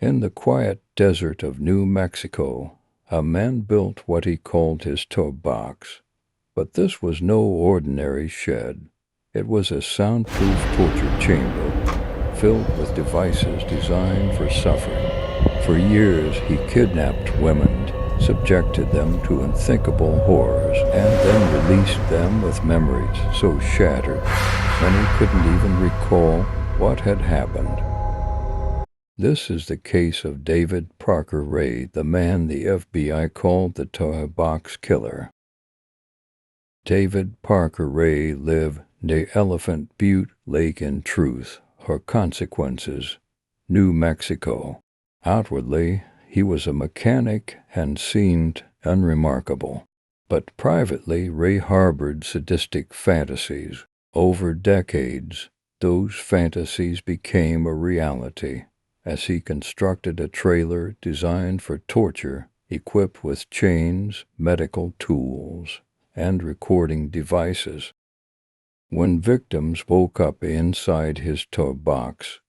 In the quiet desert of New Mexico, a man built what he called his toy box. But this was no ordinary shed. It was a soundproof torture chamber filled with devices designed for suffering. For years, he kidnapped women, subjected them to unthinkable horrors, and then released them with memories so shattered many couldn't even recall what had happened. This is the case of David Parker Ray, the man the FBI called the Toy Box Killer. David Parker Ray lived near Elephant Butte Lake in Truth, or Consequences, New Mexico. Outwardly, he was a mechanic and seemed unremarkable. But privately, Ray harbored sadistic fantasies. Over decades, those fantasies became a reality as he constructed a trailer designed for torture, equipped with chains, medical tools, and recording devices. When victims woke up inside his toy box,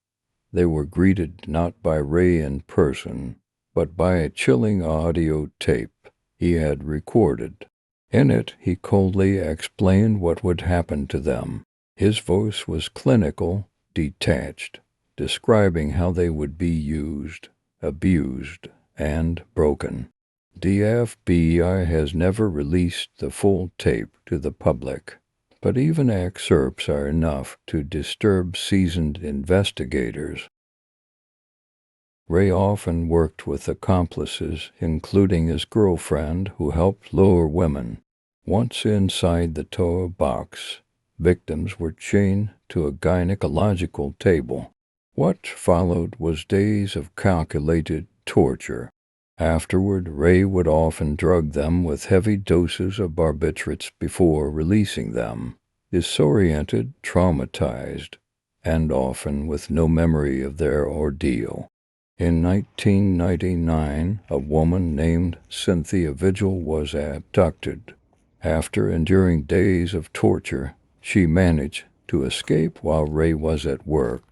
they were greeted not by Ray in person, but by a chilling audio tape he had recorded. In it, he coldly explained what would happen to them. His voice was clinical, detached, describing how they would be used, abused, and broken. The FBI has never released the full tape to the public, but even excerpts are enough to disturb seasoned investigators. Ray often worked with accomplices, including his girlfriend, who helped lure women. Once inside the toy box, victims were chained to a gynecological table. What followed was days of calculated torture. Afterward, Ray would often drug them with heavy doses of barbiturates before releasing them, disoriented, traumatized, and often with no memory of their ordeal. In 1999, a woman named Cynthia Vigil was abducted. After enduring days of torture, she managed to escape while Ray was at work.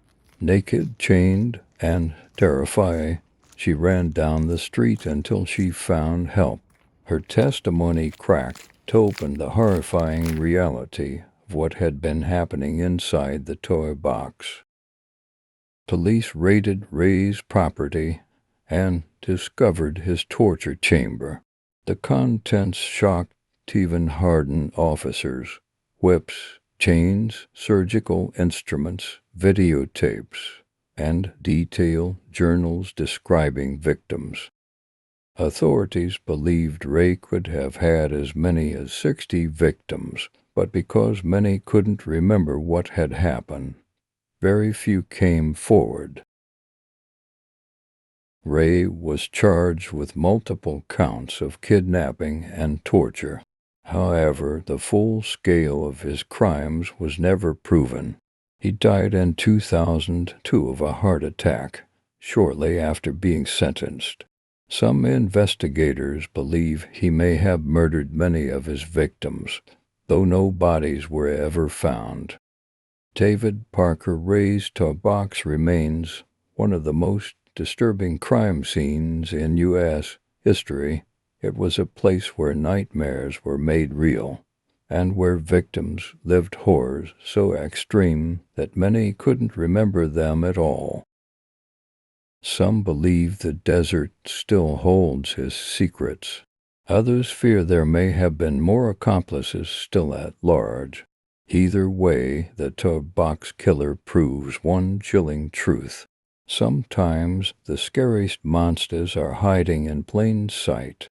Naked, chained, and terrified, she ran down the street until she found help. Her testimony cracked open the horrifying reality of what had been happening inside the toy box. Police raided Ray's property and discovered his torture chamber. The contents shocked even hardened officers. Whips, chains, surgical instruments, videotapes, and detailed journals describing victims. Authorities believed Ray could have had as many as 60 victims, but because many couldn't remember what had happened, very few came forward. Ray was charged with multiple counts of kidnapping and torture. However, the full scale of his crimes was never proven. He died in 2002 of a heart attack, shortly after being sentenced. Some investigators believe he may have murdered many of his victims, though no bodies were ever found. David Parker Ray's toy box remains one of the most disturbing crime scenes in U.S. history. It was a place where nightmares were made real, and where victims lived horrors so extreme that many couldn't remember them at all. Some believe the desert still holds his secrets. Others fear there may have been more accomplices still at large. Either way, the toy box killer proves one chilling truth. Sometimes the scariest monsters are hiding in plain sight.